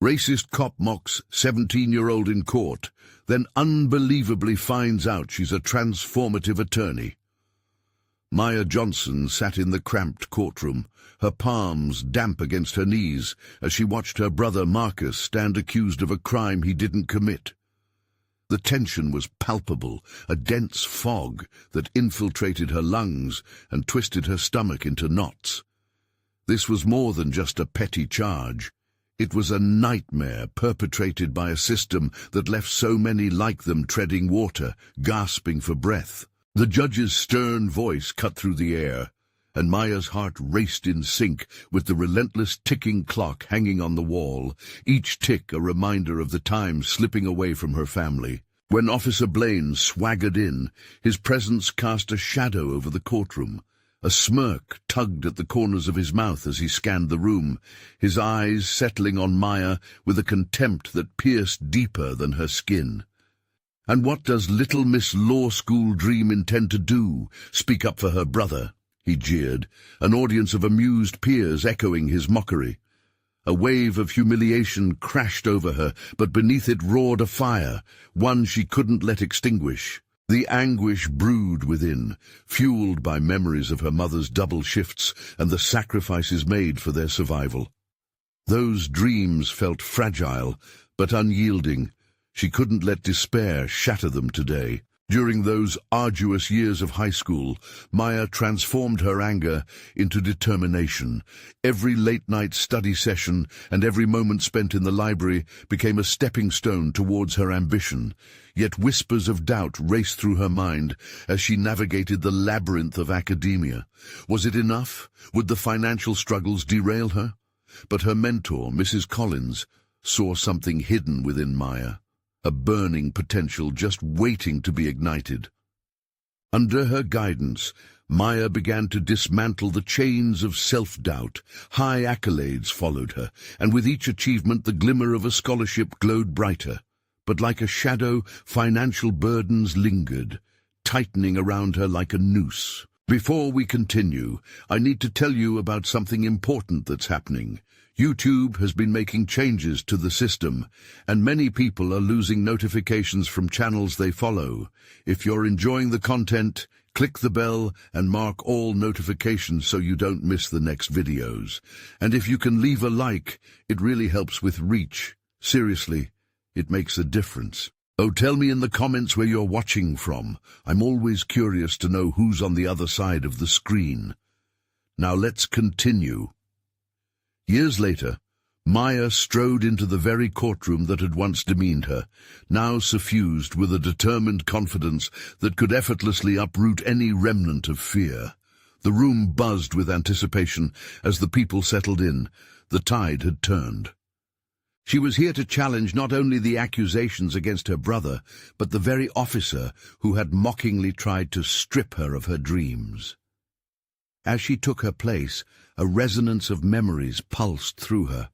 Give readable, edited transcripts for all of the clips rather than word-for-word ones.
Racist cop mocks 17-year-old in court, then unbelievably finds out she's a transformative attorney. Maya Johnson sat in the cramped courtroom, her palms damp against her knees as she watched her brother Marcus stand accused of a crime he didn't commit. The tension was palpable, a dense fog that infiltrated her lungs and twisted her stomach into knots. This was more than just a petty charge. It was a nightmare perpetrated by a system that left so many like them treading water, gasping for breath. The judge's stern voice cut through the air, and Maya's heart raced in sync with the relentless ticking clock hanging on the wall, each tick a reminder of the time slipping away from her family. When Officer Blaine swaggered in, his presence cast a shadow over the courtroom. A smirk tugged at the corners of his mouth as he scanned the room, his eyes settling on Maya with a contempt that pierced deeper than her skin. "And what does little Miss Law School Dream intend to do? Speak up for her brother?" he jeered, an audience of amused peers echoing his mockery. A wave of humiliation crashed over her, but beneath it roared a fire, one she couldn't let extinguish. The anguish brewed within, fueled by memories of her mother's double shifts and the sacrifices made for their survival. Those dreams felt fragile, but unyielding. She couldn't let despair shatter them today. During those arduous years of high school, Maya transformed her anger into determination. Every late-night study session and every moment spent in the library became a stepping stone towards her ambition. Yet whispers of doubt raced through her mind as she navigated the labyrinth of academia. Was it enough? Would the financial struggles derail her? But her mentor, Mrs. Collins, saw something hidden within Maya. A burning potential just waiting to be ignited. Under her guidance, Maya began to dismantle the chains of self-doubt. High accolades followed her, and with each achievement the glimmer of a scholarship glowed brighter. But like a shadow, financial burdens lingered, tightening around her like a noose. Before we continue, I need to tell you about something important that's happening. YouTube has been making changes to the system, and many people are losing notifications from channels they follow. If you're enjoying the content, click the bell and mark all notifications so you don't miss the next videos. And if you can leave a like, it really helps with reach. Seriously, it makes a difference. Oh, tell me in the comments where you're watching from. I'm always curious to know who's on the other side of the screen. Now let's continue. Years later, Maya strode into the very courtroom that had once demeaned her, now suffused with a determined confidence that could effortlessly uproot any remnant of fear. The room buzzed with anticipation as the people settled in. The tide had turned. She was here to challenge not only the accusations against her brother, but the very officer who had mockingly tried to strip her of her dreams. As she took her place, a resonance of memories pulsed through her.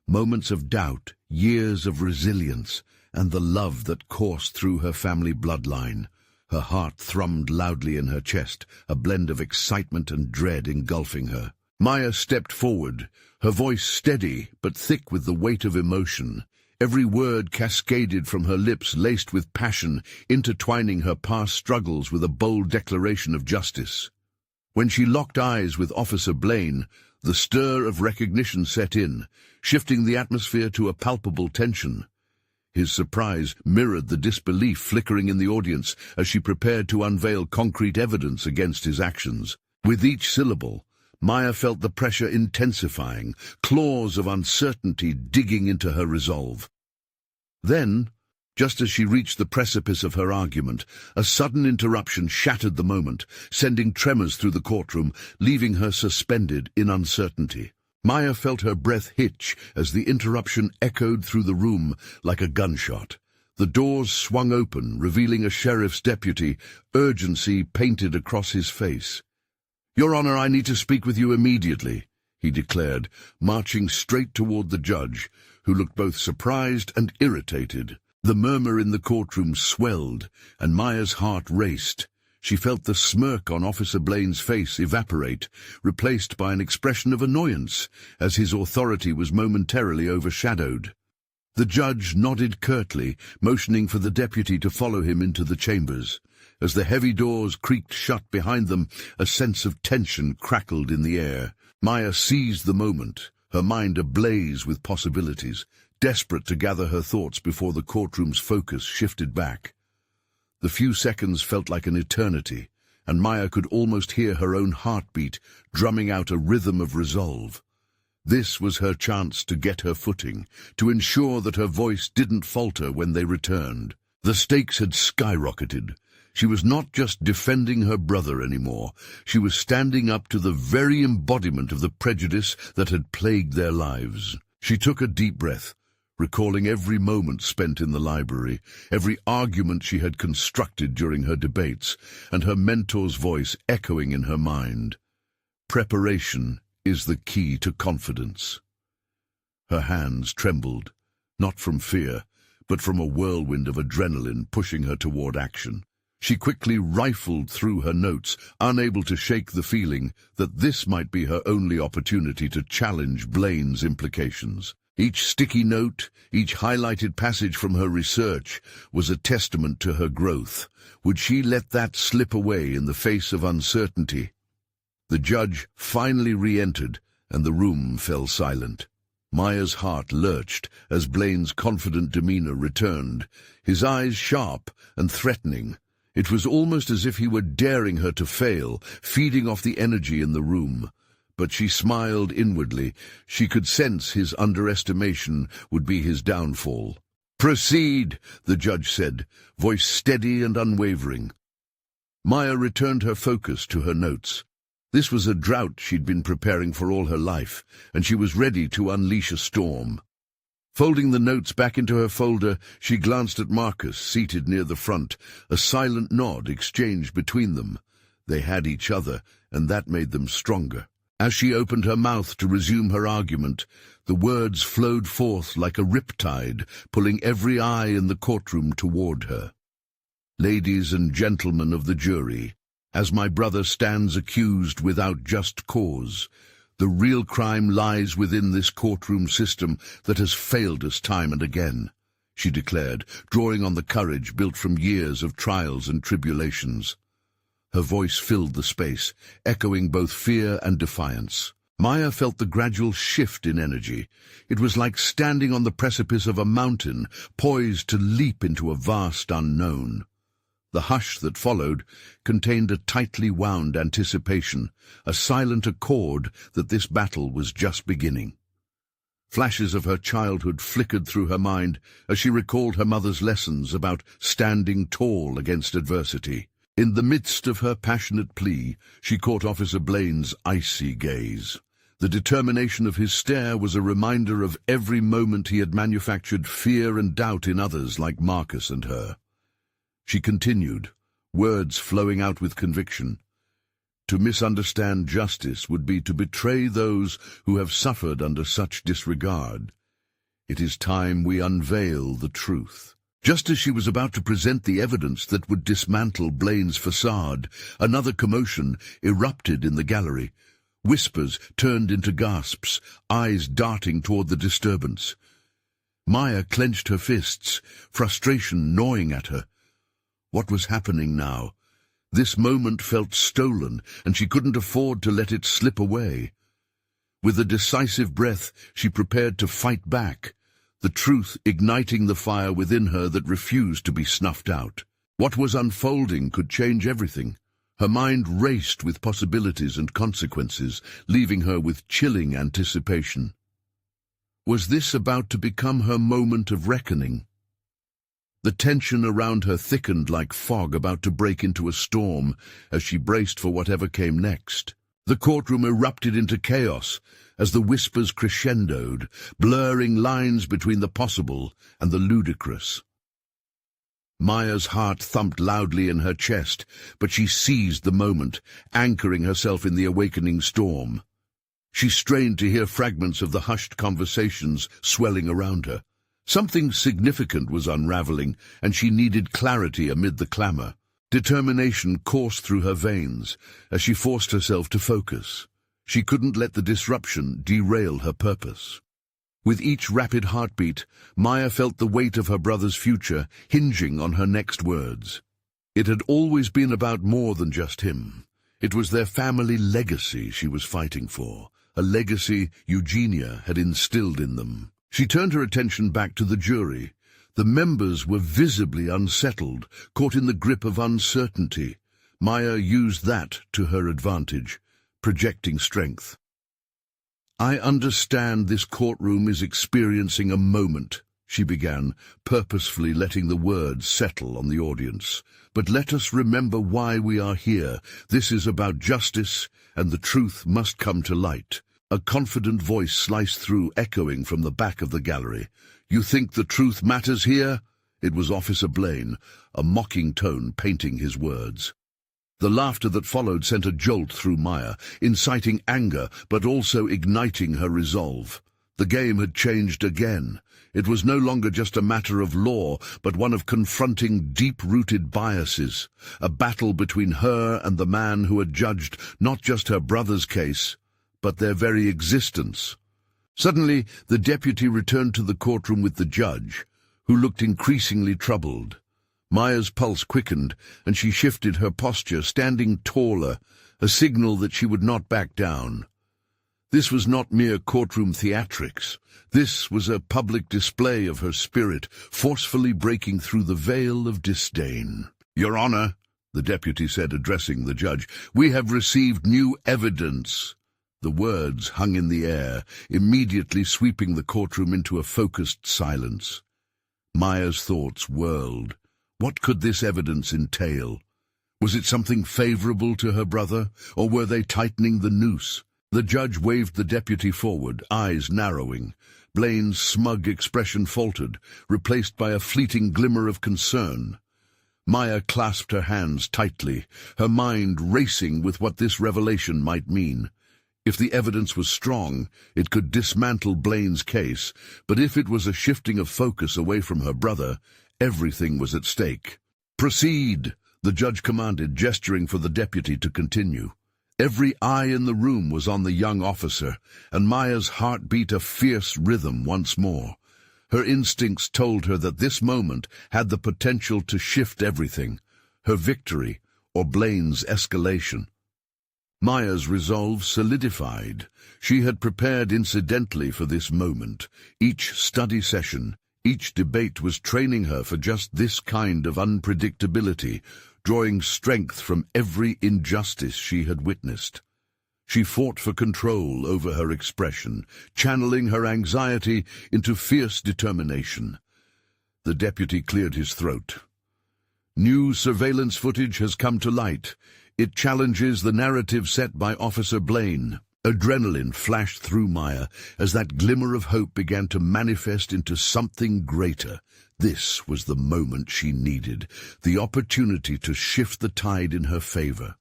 Moments of doubt, years of resilience, and the love that coursed through her family bloodline. Her heart thrummed loudly in her chest, a blend of excitement and dread engulfing her. Maya stepped forward, her voice steady but thick with the weight of emotion. Every word cascaded from her lips laced with passion, intertwining her past struggles with a bold declaration of justice. When she locked eyes with Officer Blaine, the stir of recognition set in, shifting the atmosphere to a palpable tension. His surprise mirrored the disbelief flickering in the audience as she prepared to unveil concrete evidence against his actions. With each syllable, Maya felt the pressure intensifying, claws of uncertainty digging into her resolve. Then, just as she reached the precipice of her argument, a sudden interruption shattered the moment, sending tremors through the courtroom, leaving her suspended in uncertainty. Maya felt her breath hitch as the interruption echoed through the room like a gunshot. The doors swung open, revealing a sheriff's deputy, urgency painted across his face. "Your Honor, I need to speak with you immediately," he declared, marching straight toward the judge, who looked both surprised and irritated. The murmur in the courtroom swelled, and Maya's heart raced. She felt the smirk on Officer Blaine's face evaporate, replaced by an expression of annoyance, as his authority was momentarily overshadowed. The judge nodded curtly, motioning for the deputy to follow him into the chambers. As the heavy doors creaked shut behind them, a sense of tension crackled in the air. Maya seized the moment, her mind ablaze with possibilities, desperate to gather her thoughts before the courtroom's focus shifted back. The few seconds felt like an eternity, and Maya could almost hear her own heartbeat drumming out a rhythm of resolve. This was her chance to get her footing, to ensure that her voice didn't falter when they returned. The stakes had skyrocketed. She was not just defending her brother anymore. She was standing up to the very embodiment of the prejudice that had plagued their lives. She took a deep breath, recalling every moment spent in the library, every argument she had constructed during her debates, and her mentor's voice echoing in her mind. Preparation is the key to confidence. Her hands trembled, not from fear, but from a whirlwind of adrenaline pushing her toward action. She quickly rifled through her notes, unable to shake the feeling that this might be her only opportunity to challenge Blaine's implications. Each sticky note, each highlighted passage from her research was a testament to her growth. Would she let that slip away in the face of uncertainty? The judge finally re-entered, and the room fell silent. Maya's heart lurched as Blaine's confident demeanor returned, his eyes sharp and threatening. It was almost as if he were daring her to fail, feeding off the energy in the room. But she smiled inwardly. She could sense his underestimation would be his downfall. "Proceed," the judge said, voice steady and unwavering. Maya returned her focus to her notes. This was a drought she'd been preparing for all her life, and she was ready to unleash a storm. Folding the notes back into her folder, she glanced at Marcus, seated near the front. A silent nod exchanged between them. They had each other, and that made them stronger. As she opened her mouth to resume her argument, the words flowed forth like a riptide, pulling every eye in the courtroom toward her. "Ladies and gentlemen of the jury, as my brother stands accused without just cause, the real crime lies within this courtroom system that has failed us time and again," she declared, drawing on the courage built from years of trials and tribulations. Her voice filled the space, echoing both fear and defiance. Maya felt the gradual shift in energy. It was like standing on the precipice of a mountain, poised to leap into a vast unknown. The hush that followed contained a tightly wound anticipation, a silent accord that this battle was just beginning. Flashes of her childhood flickered through her mind as she recalled her mother's lessons about standing tall against adversity. In the midst of her passionate plea, she caught Officer Blaine's icy gaze. The determination of his stare was a reminder of every moment he had manufactured fear and doubt in others like Marcus and her. She continued, words flowing out with conviction. "To misunderstand justice would be to betray those who have suffered under such disregard. It is time we unveil the truth." Just as she was about to present the evidence that would dismantle Blaine's facade, another commotion erupted in the gallery. Whispers turned into gasps, eyes darting toward the disturbance. Maya clenched her fists, frustration gnawing at her. What was happening now? This moment felt stolen, and she couldn't afford to let it slip away. With a decisive breath, she prepared to fight back, the truth igniting the fire within her that refused to be snuffed out. What was unfolding could change everything. Her mind raced with possibilities and consequences, leaving her with chilling anticipation. Was this about to become her moment of reckoning? The tension around her thickened like fog about to break into a storm as she braced for whatever came next. The courtroom erupted into chaos as the whispers crescendoed, blurring lines between the possible and the ludicrous. Maya's heart thumped loudly in her chest, but she seized the moment, anchoring herself in the awakening storm. She strained to hear fragments of the hushed conversations swelling around her. Something significant was unraveling, and she needed clarity amid the clamor. Determination coursed through her veins as she forced herself to focus. She couldn't let the disruption derail her purpose. With each rapid heartbeat, Maya felt the weight of her brother's future hinging on her next words. It had always been about more than just him. It was their family legacy she was fighting for, a legacy Eugenia had instilled in them. She turned her attention back to the jury. The members were visibly unsettled, caught in the grip of uncertainty. Maya used that to her advantage, projecting strength. "I understand this courtroom is experiencing a moment," she began, purposefully letting the words settle on the audience. "But let us remember why we are here. This is about justice, and the truth must come to light." A confident voice sliced through, echoing from the back of the gallery. "You think the truth matters here?" It was Officer Blaine, a mocking tone painting his words. The laughter that followed sent a jolt through Maya, inciting anger but also igniting her resolve. The game had changed again. It was no longer just a matter of law, but one of confronting deep-rooted biases, a battle between her and the man who had judged not just her brother's case, but their very existence. Suddenly, the deputy returned to the courtroom with the judge, who looked increasingly troubled. Maya's pulse quickened, and she shifted her posture, standing taller, a signal that she would not back down. This was not mere courtroom theatrics. This was a public display of her spirit, forcefully breaking through the veil of disdain. "Your Honor," the deputy said, addressing the judge, "we have received new evidence." The words hung in the air, immediately sweeping the courtroom into a focused silence. Maya's thoughts whirled. What could this evidence entail? Was it something favorable to her brother, or were they tightening the noose? The judge waved the deputy forward, eyes narrowing. Blaine's smug expression faltered, replaced by a fleeting glimmer of concern. Maya clasped her hands tightly, her mind racing with what this revelation might mean. If the evidence was strong, it could dismantle Blaine's case, but if it was a shifting of focus away from her brother, everything was at stake. "Proceed," the judge commanded, gesturing for the deputy to continue. Every eye in the room was on the young officer, and Maya's heart beat a fierce rhythm once more. Her instincts told her that this moment had the potential to shift everything, her victory or Blaine's escalation. Maya's resolve solidified. She had prepared incidentally for this moment. Each study session, each debate was training her for just this kind of unpredictability, drawing strength from every injustice she had witnessed. She fought for control over her expression, channeling her anxiety into fierce determination. The deputy cleared his throat. "New surveillance footage has come to light. It challenges the narrative set by Officer Blaine." Adrenaline flashed through Maya as that glimmer of hope began to manifest into something greater. This was the moment she needed, the opportunity to shift the tide in her favor.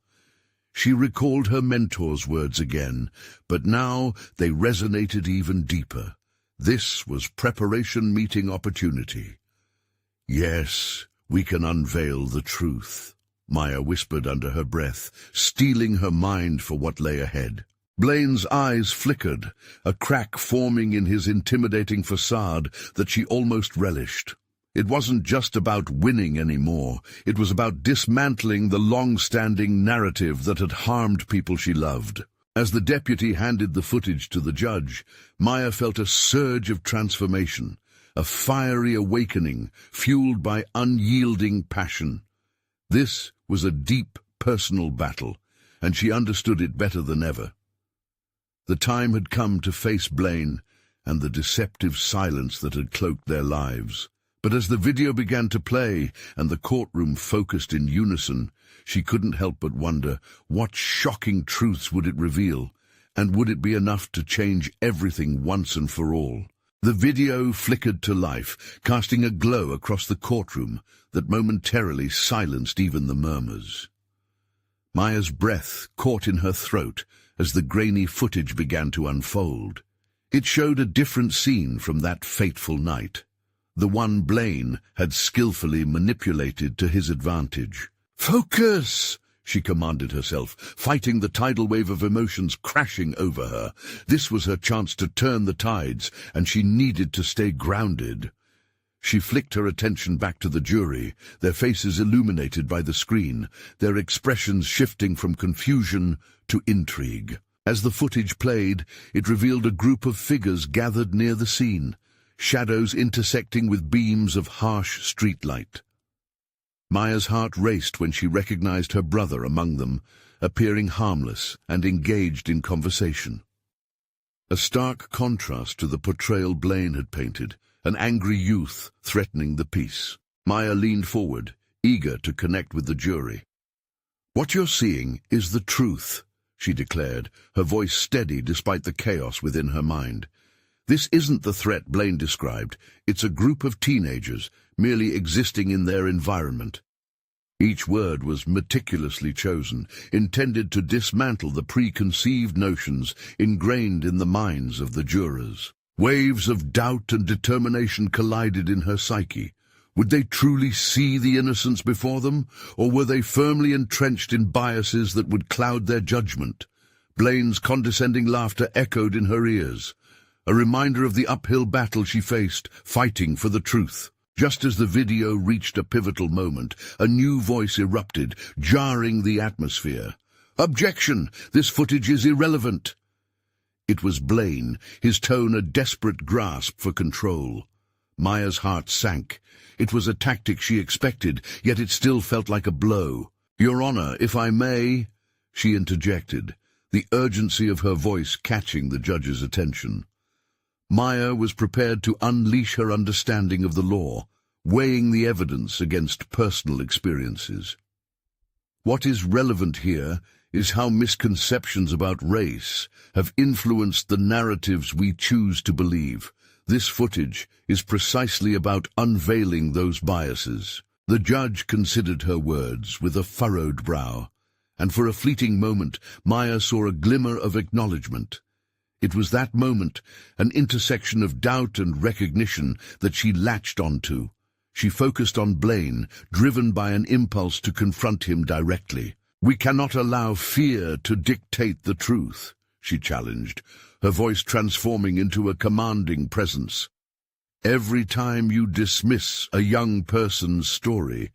She recalled her mentor's words again, but now they resonated even deeper. This was preparation meeting opportunity. "Yes, we can unveil the truth," Maya whispered under her breath, steeling her mind for what lay ahead. Blaine's eyes flickered, a crack forming in his intimidating facade that she almost relished. It wasn't just about winning anymore. It was about dismantling the long-standing narrative that had harmed people she loved. As the deputy handed the footage to the judge, Maya felt a surge of transformation, a fiery awakening fueled by unyielding passion. This was a deep personal battle, and she understood it better than ever. The time had come to face Blaine and the deceptive silence that had cloaked their lives. But as the video began to play and the courtroom focused in unison, she couldn't help but wonder, what shocking truths would it reveal, and would it be enough to change everything once and for all? The video flickered to life, casting a glow across the courtroom that momentarily silenced even the murmurs. Maya's breath caught in her throat as the grainy footage began to unfold. It showed a different scene from that fateful night, the one Blaine had skillfully manipulated to his advantage. "Focus!" she commanded herself, fighting the tidal wave of emotions crashing over her. This was her chance to turn the tides, and she needed to stay grounded. She flicked her attention back to the jury, their faces illuminated by the screen, their expressions shifting from confusion to intrigue. As the footage played, it revealed a group of figures gathered near the scene, shadows intersecting with beams of harsh streetlight. Maya's heart raced when she recognized her brother among them, appearing harmless and engaged in conversation. A stark contrast to the portrayal Blaine had painted, an angry youth threatening the peace. Maya leaned forward, eager to connect with the jury. "What you're seeing is the truth," she declared, her voice steady despite the chaos within her mind. "This isn't the threat Blaine described. It's a group of teenagers, merely existing in their environment." Each word was meticulously chosen, intended to dismantle the preconceived notions ingrained in the minds of the jurors. Waves of doubt and determination collided in her psyche. Would they truly see the innocents before them, or were they firmly entrenched in biases that would cloud their judgment? Blaine's condescending laughter echoed in her ears, a reminder of the uphill battle she faced, fighting for the truth. Just as the video reached a pivotal moment, a new voice erupted, jarring the atmosphere. "Objection! This footage is irrelevant!" It was Blaine, his tone a desperate grasp for control. Maya's heart sank. It was a tactic she expected, yet it still felt like a blow. "Your Honor, if I may," she interjected, the urgency of her voice catching the judge's attention. Maya was prepared to unleash her understanding of the law, weighing the evidence against personal experiences. What is relevant here is how misconceptions about race have influenced the narratives we choose to believe. This footage is precisely about unveiling those biases. The judge considered her words with a furrowed brow, and for a fleeting moment Maya saw a glimmer of acknowledgement. It was that moment, an intersection of doubt and recognition, that she latched onto. She focused on Blaine, driven by an impulse to confront him directly. "We cannot allow fear to dictate the truth," she challenged, her voice transforming into a commanding presence. "Every time you dismiss a young person's story,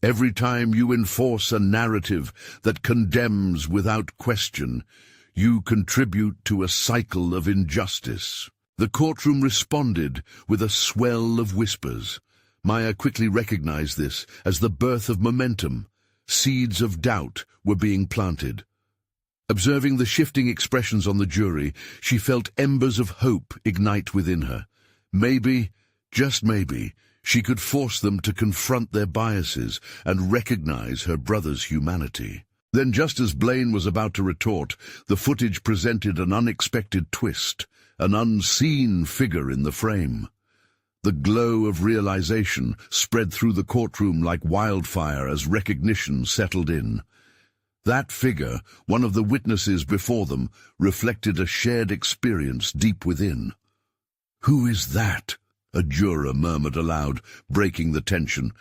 every time you enforce a narrative that condemns without question, you contribute to a cycle of injustice." The courtroom responded with a swell of whispers. Maya quickly recognized this as the birth of momentum. Seeds of doubt were being planted. Observing the shifting expressions on the jury, she felt embers of hope ignite within her. Maybe, just maybe, she could force them to confront their biases and recognize her brother's humanity. Then, just as Blaine was about to retort, the footage presented an unexpected twist, an unseen figure in the frame. The glow of realization spread through the courtroom like wildfire as recognition settled in. That figure, one of the witnesses before them, reflected a shared experience deep within. "Who is that?" a juror murmured aloud, breaking the tension.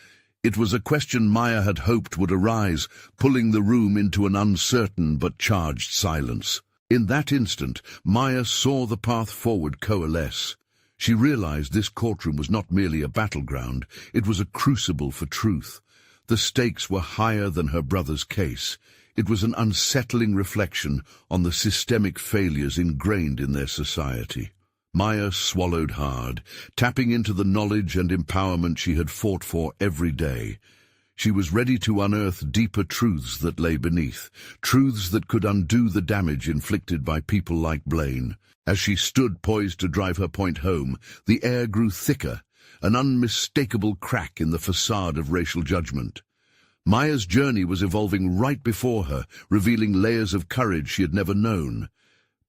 It was a question Maya had hoped would arise, pulling the room into an uncertain but charged silence. In that instant, Maya saw the path forward coalesce. She realized this courtroom was not merely a battleground, it was a crucible for truth. The stakes were higher than her brother's case. It was an unsettling reflection on the systemic failures ingrained in their society. Maya swallowed hard, tapping into the knowledge and empowerment she had fought for every day. She was ready to unearth deeper truths that lay beneath, truths that could undo the damage inflicted by people like Blaine. As she stood poised to drive her point home, the air grew thicker, an unmistakable crack in the facade of racial judgment. Maya's journey was evolving right before her, revealing layers of courage she had never known.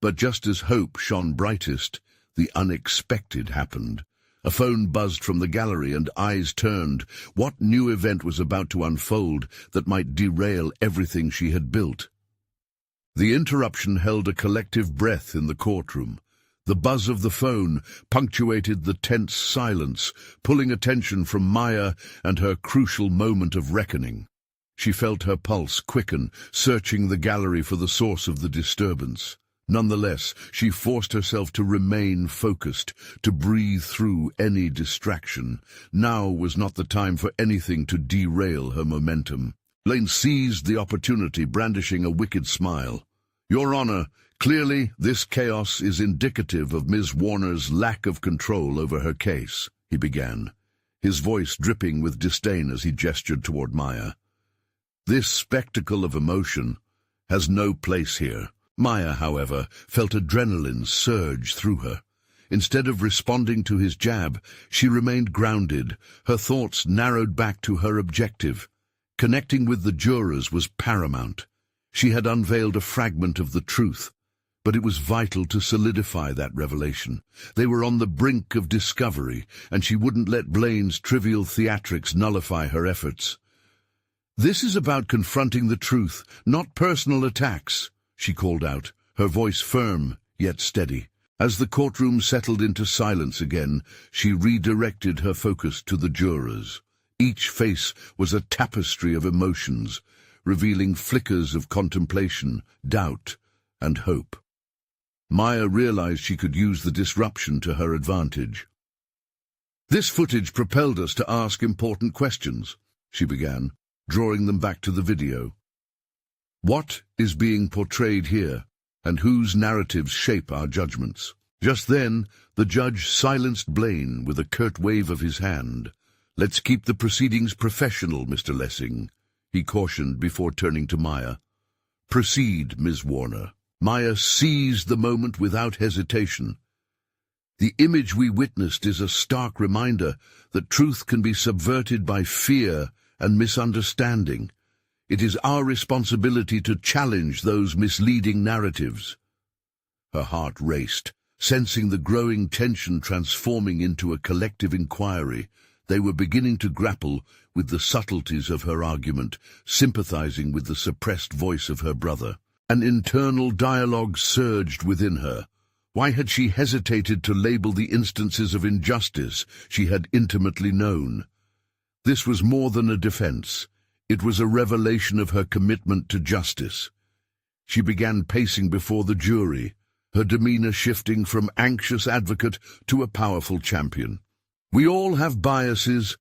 But just as hope shone brightest, the unexpected happened. A phone buzzed from the gallery and eyes turned. What new event was about to unfold that might derail everything she had built? The interruption held a collective breath in the courtroom. The buzz of the phone punctuated the tense silence, pulling attention from Maya and her crucial moment of reckoning. She felt her pulse quicken, searching the gallery for the source of the disturbance. Nonetheless, she forced herself to remain focused, to breathe through any distraction. Now was not the time for anything to derail her momentum. Blaine seized the opportunity, brandishing a wicked smile. "Your Honor, clearly this chaos is indicative of Ms. Warner's lack of control over her case," he began, his voice dripping with disdain as he gestured toward Maya. "This spectacle of emotion has no place here." Maya, however, felt adrenaline surge through her. Instead of responding to his jab, she remained grounded, her thoughts narrowed back to her objective. Connecting with the jurors was paramount. She had unveiled a fragment of the truth, but it was vital to solidify that revelation. They were on the brink of discovery, and she wouldn't let Blaine's trivial theatrics nullify her efforts. "This is about confronting the truth, not personal attacks," she called out, her voice firm yet steady. As the courtroom settled into silence again, she redirected her focus to the jurors. Each face was a tapestry of emotions, revealing flickers of contemplation, doubt, and hope. Maya realized she could use the disruption to her advantage. "This footage propelled us to ask important questions," she began, drawing them back to the video. "What is being portrayed here, and whose narratives shape our judgments?" Just then, the judge silenced Blaine with a curt wave of his hand. "Let's keep the proceedings professional, Mr. Lessing," he cautioned before turning to Maya. "Proceed, Ms. Warner." Maya seized the moment without hesitation. "The image we witnessed is a stark reminder that truth can be subverted by fear and misunderstanding. It is our responsibility to challenge those misleading narratives." Her heart raced, sensing the growing tension transforming into a collective inquiry. They were beginning to grapple with the subtleties of her argument, sympathizing with the suppressed voice of her brother. An internal dialogue surged within her. Why had she hesitated to label the instances of injustice she had intimately known? This was more than a defense. It was a revelation of her commitment to justice. She began pacing before the jury, her demeanor shifting from anxious advocate to a powerful champion. "We all have biases.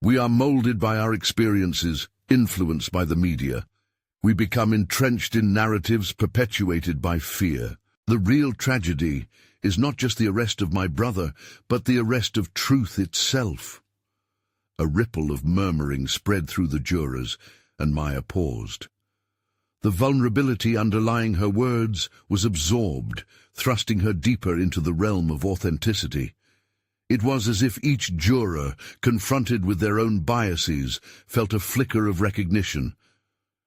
We are molded by our experiences, influenced by the media. We become entrenched in narratives perpetuated by fear. The real tragedy is not just the arrest of my brother, but the arrest of truth itself." A ripple of murmuring spread through the jurors, and Maya paused. The vulnerability underlying her words was absorbed, thrusting her deeper into the realm of authenticity. It was as if each juror, confronted with their own biases, felt a flicker of recognition.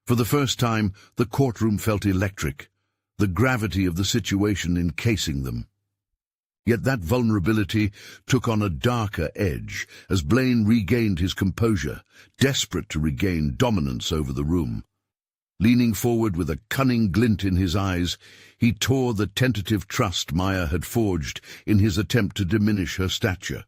For the first time, the courtroom felt electric, the gravity of the situation encasing them. Yet that vulnerability took on a darker edge as Blaine regained his composure, desperate to regain dominance over the room. Leaning forward with a cunning glint in his eyes, he tore the tentative trust Maya had forged in his attempt to diminish her stature.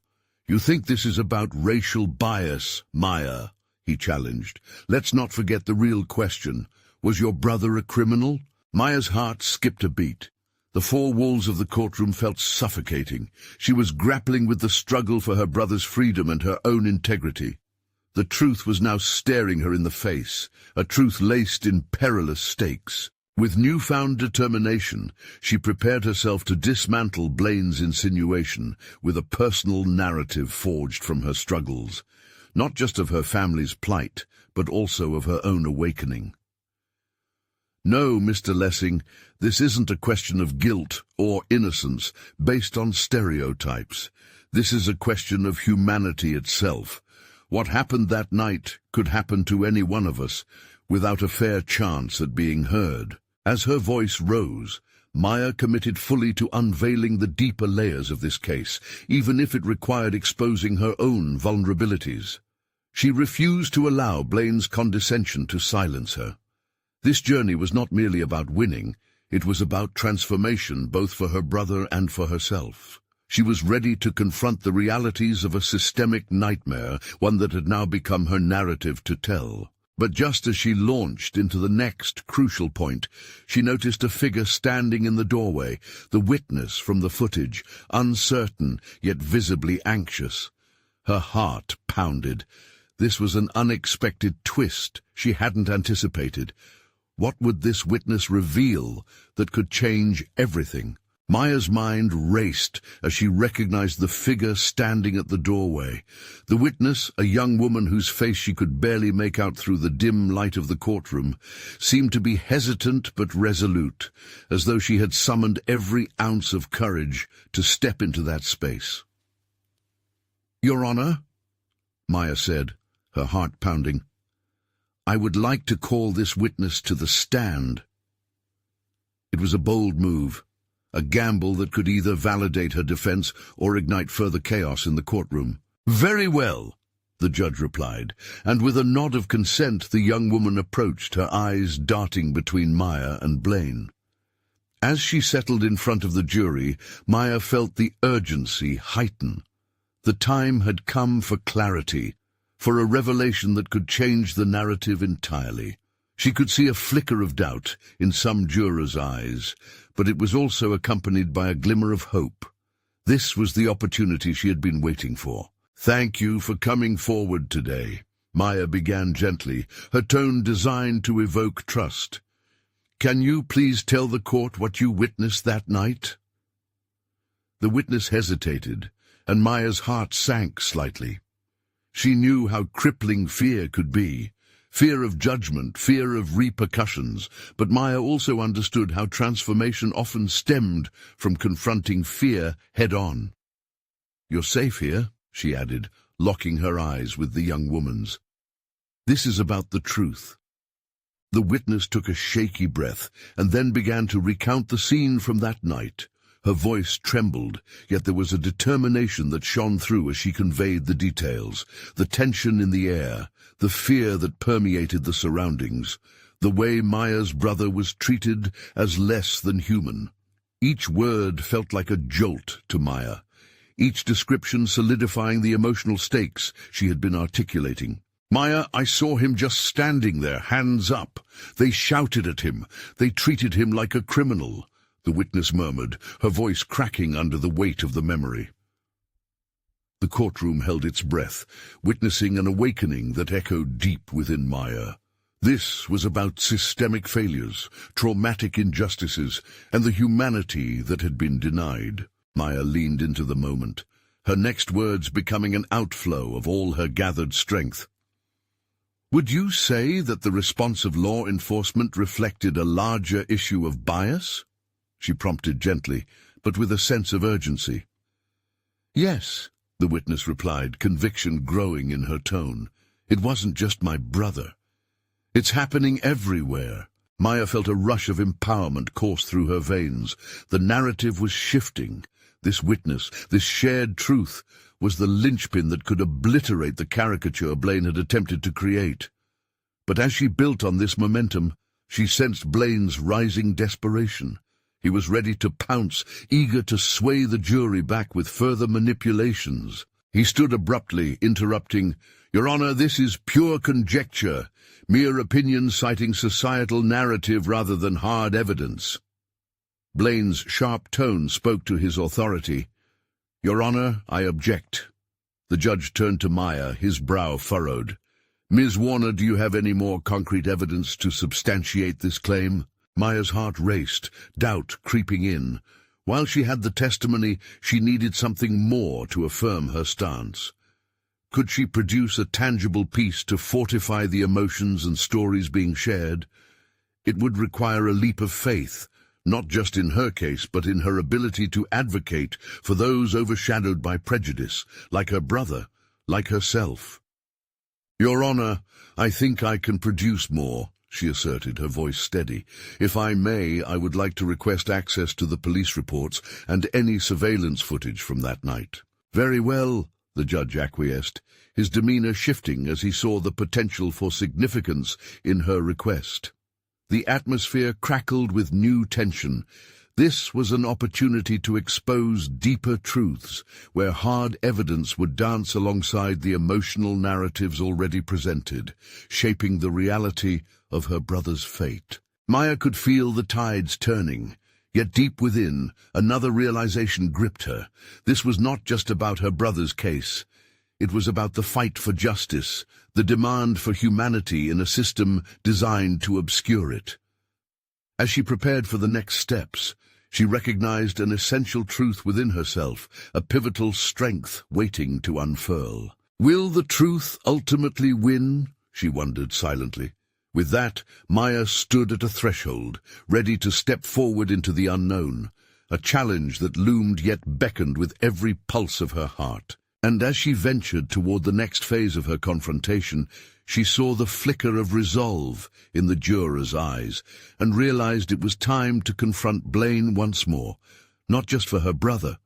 "You think this is about racial bias, Maya?" he challenged. "Let's not forget the real question. Was your brother a criminal?" Maya's heart skipped a beat. The four walls of the courtroom felt suffocating. She was grappling with the struggle for her brother's freedom and her own integrity. The truth was now staring her in the face, a truth laced in perilous stakes. With newfound determination, she prepared herself to dismantle Blaine's insinuation with a personal narrative forged from her struggles, not just of her family's plight, but also of her own awakening. "No, Mr. Lessing, this isn't a question of guilt or innocence based on stereotypes. This is a question of humanity itself. What happened that night could happen to any one of us, without a fair chance at being heard." As her voice rose, Maya committed fully to unveiling the deeper layers of this case, even if it required exposing her own vulnerabilities. She refused to allow Blaine's condescension to silence her. This journey was not merely about winning, it was about transformation both for her brother and for herself. She was ready to confront the realities of a systemic nightmare, one that had now become her narrative to tell. But just as she launched into the next crucial point, she noticed a figure standing in the doorway, the witness from the footage, uncertain yet visibly anxious. Her heart pounded. This was an unexpected twist she hadn't anticipated. What would this witness reveal that could change everything? Maya's mind raced as she recognized the figure standing at the doorway. The witness, a young woman whose face she could barely make out through the dim light of the courtroom, seemed to be hesitant but resolute, as though she had summoned every ounce of courage to step into that space. "Your Honor," Maya said, her heart pounding, "I would like to call this witness to the stand." It was a bold move, a gamble that could either validate her defense or ignite further chaos in the courtroom. "Very well," the judge replied, and with a nod of consent the young woman approached, her eyes darting between Maya and Blaine. As she settled in front of the jury, Maya felt the urgency heighten. The time had come for clarity, for a revelation that could change the narrative entirely. She could see a flicker of doubt in some jurors' eyes, but it was also accompanied by a glimmer of hope. This was the opportunity she had been waiting for. "Thank you for coming forward today," Maya began gently, her tone designed to evoke trust. "Can you please tell the court what you witnessed that night?" The witness hesitated, and Maya's heart sank slightly. She knew how crippling fear could be. Fear of judgment, fear of repercussions, but Maya also understood how transformation often stemmed from confronting fear head-on. "You're safe here," she added, locking her eyes with the young woman's. "This is about the truth." The witness took a shaky breath and then began to recount the scene from that night. Her voice trembled, yet there was a determination that shone through as she conveyed the details, the tension in the air, the fear that permeated the surroundings, the way Maya's brother was treated as less than human. Each word felt like a jolt to Maya, each description solidifying the emotional stakes she had been articulating. "Maya, I saw him just standing there, hands up. They shouted at him. They treated him like a criminal," the witness murmured, her voice cracking under the weight of the memory. The courtroom held its breath, witnessing an awakening that echoed deep within Maya. This was about systemic failures, traumatic injustices, and the humanity that had been denied. Maya leaned into the moment, her next words becoming an outflow of all her gathered strength. "Would you say that the response of law enforcement reflected a larger issue of bias?" she prompted gently, but with a sense of urgency. "Yes," the witness replied, conviction growing in her tone. "It wasn't just my brother. It's happening everywhere." Maya felt a rush of empowerment course through her veins. The narrative was shifting. This witness, this shared truth, was the linchpin that could obliterate the caricature Blaine had attempted to create. But as she built on this momentum, she sensed Blaine's rising desperation. He was ready to pounce, eager to sway the jury back with further manipulations. He stood abruptly, interrupting, "Your Honor, this is pure conjecture, mere opinion citing societal narrative rather than hard evidence." Blaine's sharp tone spoke to his authority. "Your Honor, I object." The judge turned to Maya, his brow furrowed. "Ms. Warner, do you have any more concrete evidence to substantiate this claim?" Maya's heart raced, doubt creeping in. While she had the testimony, she needed something more to affirm her stance. Could she produce a tangible piece to fortify the emotions and stories being shared? It would require a leap of faith, not just in her case, but in her ability to advocate for those overshadowed by prejudice, like her brother, like herself. "Your Honor, I think I can produce more," she asserted, her voice steady. "If I may, I would like to request access to the police reports and any surveillance footage from that night." "Very well," the judge acquiesced, his demeanor shifting as he saw the potential for significance in her request. The atmosphere crackled with new tension. This was an opportunity to expose deeper truths, where hard evidence would dance alongside the emotional narratives already presented, shaping the reality of her brother's fate. Maya could feel the tides turning, yet deep within, another realization gripped her. This was not just about her brother's case. It was about the fight for justice, the demand for humanity in a system designed to obscure it. As she prepared for the next steps, she recognized an essential truth within herself, a pivotal strength waiting to unfurl. Will the truth ultimately win? She wondered silently. With that, Maya stood at a threshold, ready to step forward into the unknown, a challenge that loomed yet beckoned with every pulse of her heart. And as she ventured toward the next phase of her confrontation, she saw the flicker of resolve in the juror's eyes and realized it was time to confront Blaine once more, not just for her brother,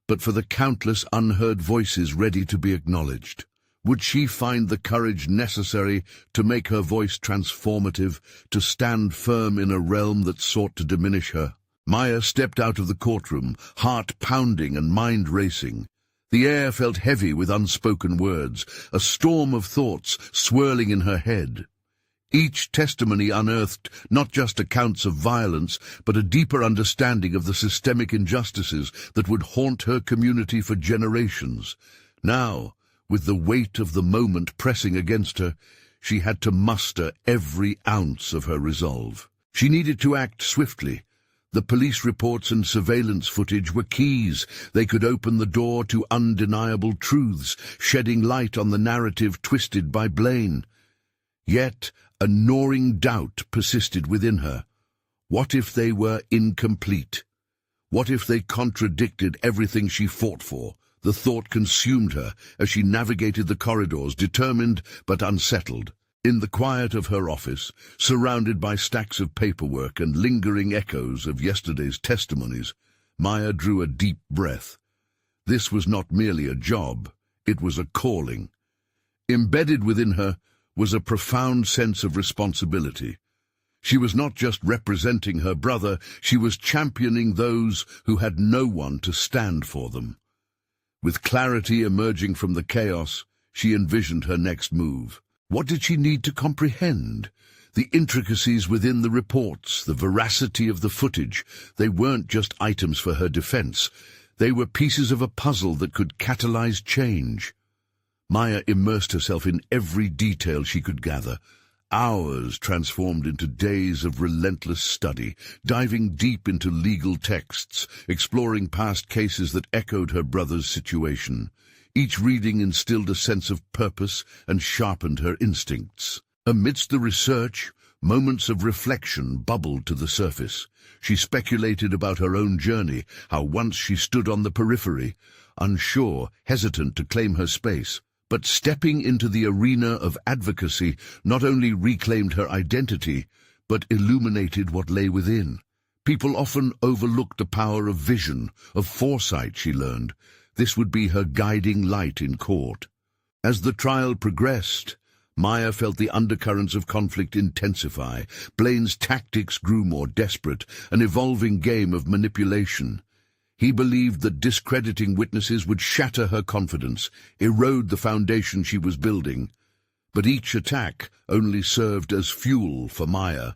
but for the countless unheard voices ready to be acknowledged. Would she find the courage necessary to make her voice transformative, to stand firm in a realm that sought to diminish her? Maya stepped out of the courtroom, heart pounding and mind racing. The air felt heavy with unspoken words, a storm of thoughts swirling in her head. Each testimony unearthed not just accounts of violence, but a deeper understanding of the systemic injustices that would haunt her community for generations. Now, with the weight of the moment pressing against her, she had to muster every ounce of her resolve. She needed to act swiftly. The police reports and surveillance footage were keys. They could open the door to undeniable truths, shedding light on the narrative twisted by Blaine. Yet a gnawing doubt persisted within her. What if they were incomplete? What if they contradicted everything she fought for? The thought consumed her as she navigated the corridors, determined but unsettled. In the quiet of her office, surrounded by stacks of paperwork and lingering echoes of yesterday's testimonies, Maya drew a deep breath. This was not merely a job, it was a calling. Embedded within her was a profound sense of responsibility. She was not just representing her brother, she was championing those who had no one to stand for them. With clarity emerging from the chaos, she envisioned her next move. What did she need to comprehend? The intricacies within the reports, the veracity of the footage. They weren't just items for her defense. They were pieces of a puzzle that could catalyze change. Maya immersed herself in every detail she could gather. Hours transformed into days of relentless study, diving deep into legal texts, exploring past cases that echoed her brother's situation. Each reading instilled a sense of purpose and sharpened her instincts. Amidst the research, moments of reflection bubbled to the surface. She speculated about her own journey, how once she stood on the periphery, unsure, hesitant to claim her space. But stepping into the arena of advocacy not only reclaimed her identity, but illuminated what lay within. People often overlook the power of vision, of foresight, she learned. This would be her guiding light in court. As the trial progressed, Maya felt the undercurrents of conflict intensify. Blaine's tactics grew more desperate, an evolving game of manipulation. He believed that discrediting witnesses would shatter her confidence, erode the foundation she was building. But each attack only served as fuel for Maya.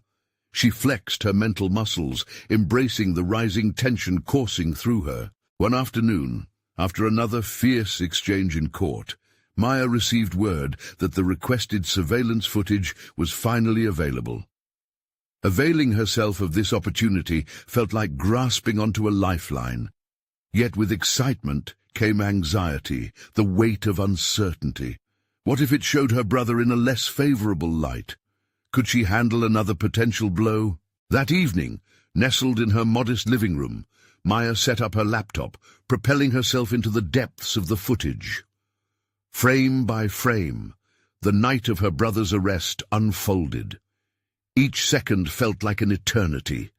She flexed her mental muscles, embracing the rising tension coursing through her. One afternoon, after another fierce exchange in court, Maya received word that the requested surveillance footage was finally available. Availing herself of this opportunity felt like grasping onto a lifeline. Yet with excitement came anxiety, the weight of uncertainty. What if it showed her brother in a less favorable light? Could she handle another potential blow? That evening, nestled in her modest living room, Maya set up her laptop, propelling herself into the depths of the footage. Frame by frame, the night of her brother's arrest unfolded. Each second felt like an eternity.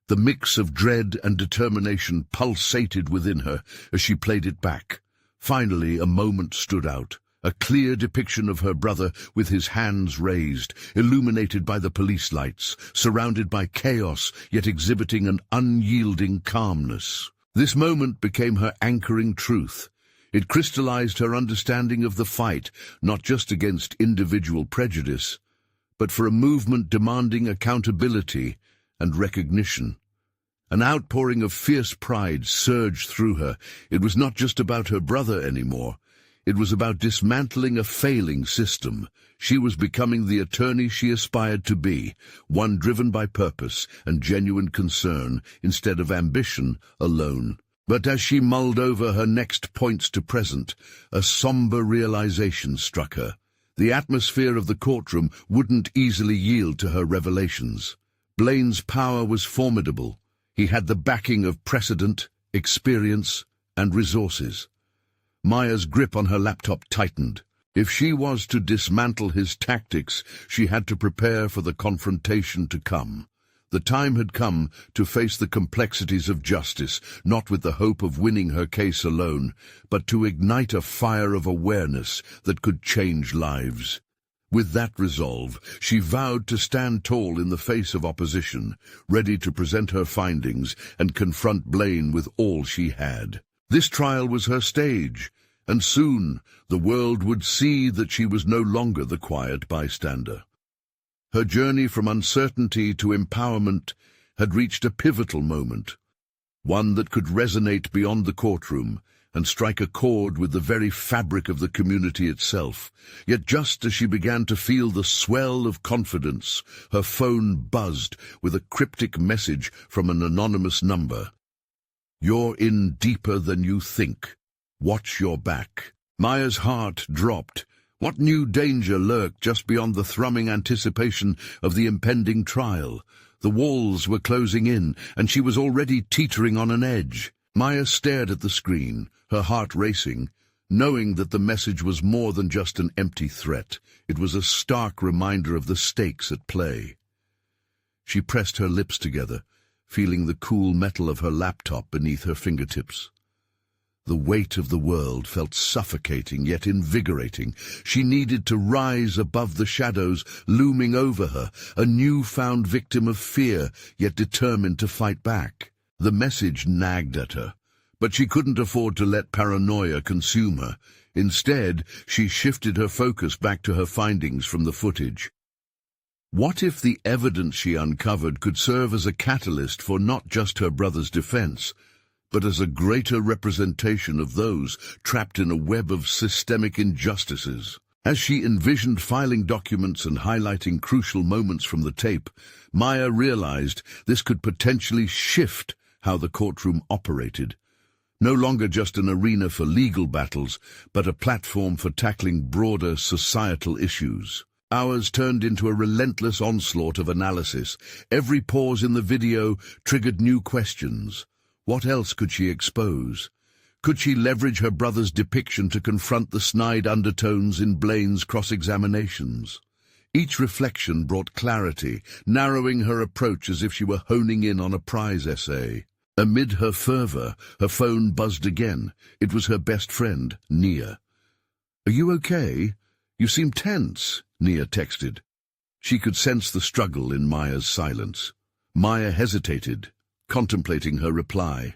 The mix of dread and determination pulsated within her as she played it back. Finally, a moment stood out, A clear depiction of her brother with his hands raised, illuminated by the police lights, surrounded by chaos, yet exhibiting an unyielding calmness. This moment became her anchoring truth. It crystallized her understanding of the fight, not just against individual prejudice, but for a movement demanding accountability and recognition. An outpouring of fierce pride surged through her. It was not just about her brother anymore. It was about dismantling a failing system. She was becoming the attorney she aspired to be, one driven by purpose and genuine concern instead of ambition alone. But as she mulled over her next points to present, a somber realization struck her. The atmosphere of the courtroom wouldn't easily yield to her revelations. Blaine's power was formidable. He had the backing of precedent, experience, and resources. Maya's grip on her laptop tightened. If she was to dismantle his tactics, she had to prepare for the confrontation to come. The time had come to face the complexities of justice, not with the hope of winning her case alone, but to ignite a fire of awareness that could change lives. With that resolve, she vowed to stand tall in the face of opposition, ready to present her findings and confront Blaine with all she had. This trial was her stage, and soon the world would see that she was no longer the quiet bystander. Her journey from uncertainty to empowerment had reached a pivotal moment, one that could resonate beyond the courtroom and strike a chord with the very fabric of the community itself. Yet just as she began to feel the swell of confidence, her phone buzzed with a cryptic message from an anonymous number. "You're in deeper than you think. Watch your back." Maya's heart dropped. What new danger lurked just beyond the thrumming anticipation of the impending trial? The walls were closing in, and she was already teetering on an edge. Maya stared at the screen, her heart racing, knowing that the message was more than just an empty threat. It was a stark reminder of the stakes at play. She pressed her lips together, feeling the cool metal of her laptop beneath her fingertips. The weight of the world felt suffocating yet invigorating. She needed to rise above the shadows looming over her, a newfound victim of fear, yet determined to fight back. The message nagged at her, but she couldn't afford to let paranoia consume her. Instead, she shifted her focus back to her findings from the footage. What if the evidence she uncovered could serve as a catalyst for not just her brother's defense, but as a greater representation of those trapped in a web of systemic injustices? As she envisioned filing documents and highlighting crucial moments from the tape, Maya realized this could potentially shift how the courtroom operated. No longer just an arena for legal battles, but a platform for tackling broader societal issues. Hours turned into a relentless onslaught of analysis. Every pause in the video triggered new questions. What else could she expose? Could she leverage her brother's depiction to confront the snide undertones in Blaine's cross-examinations? Each reflection brought clarity, narrowing her approach as if she were honing in on a prize essay. Amid her fervor, her phone buzzed again. It was her best friend, Nia. "Are you okay? You seem tense," Nia texted. She could sense the struggle in Maya's silence. Maya hesitated, contemplating her reply.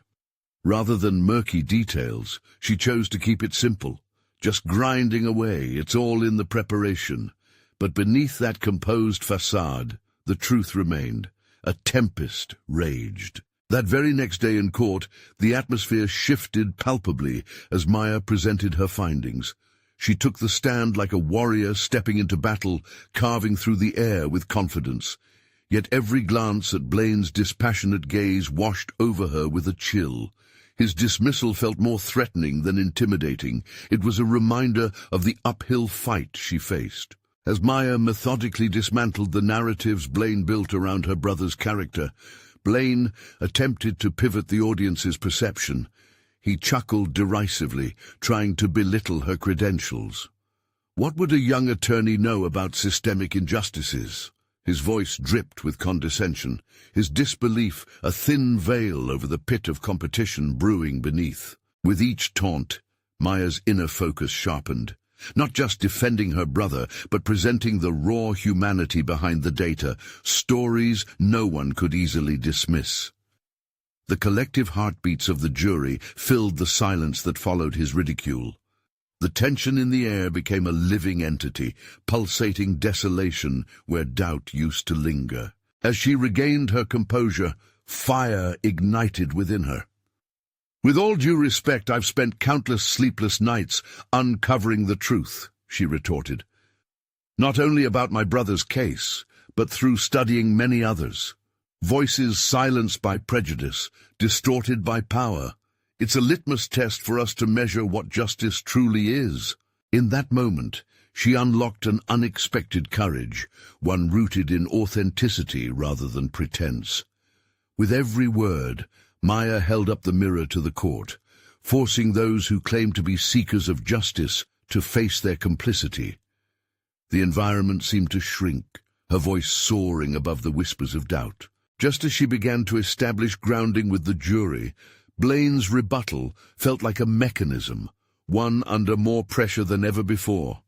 Rather than murky details, she chose to keep it simple. Just grinding away, it's all in the preparation. But beneath that composed facade, the truth remained. A tempest raged. That very next day in court, the atmosphere shifted palpably as Maya presented her findings. She took the stand like a warrior stepping into battle, carving through the air with confidence. Yet every glance at Blaine's dispassionate gaze washed over her with a chill. His dismissal felt more threatening than intimidating. It was a reminder of the uphill fight she faced. As Maya methodically dismantled the narratives Blaine built around her brother's character, Blaine attempted to pivot the audience's perception. He chuckled derisively, trying to belittle her credentials. What would a young attorney know about systemic injustices? His voice dripped with condescension, his disbelief a thin veil over the pit of competition brewing beneath. With each taunt, Maya's inner focus sharpened. not just defending her brother, but presenting the raw humanity behind the data, stories no one could easily dismiss. The collective heartbeats of the jury filled the silence that followed his ridicule. The tension in the air became a living entity, pulsating desolation where doubt used to linger. As she regained her composure, fire ignited within her. "With all due respect, I've spent countless sleepless nights uncovering the truth," she retorted. "Not only about my brother's case, but through studying many others. Voices silenced by prejudice, distorted by power. It's a litmus test for us to measure what justice truly is." In that moment, she unlocked an unexpected courage, one rooted in authenticity rather than pretense. With every word, Maya held up the mirror to the court, forcing those who claimed to be seekers of justice to face their complicity. The environment seemed to shrink, her voice soaring above the whispers of doubt. Just as she began to establish grounding with the jury, Blaine's rebuttal felt like a mechanism, one under more pressure than ever before.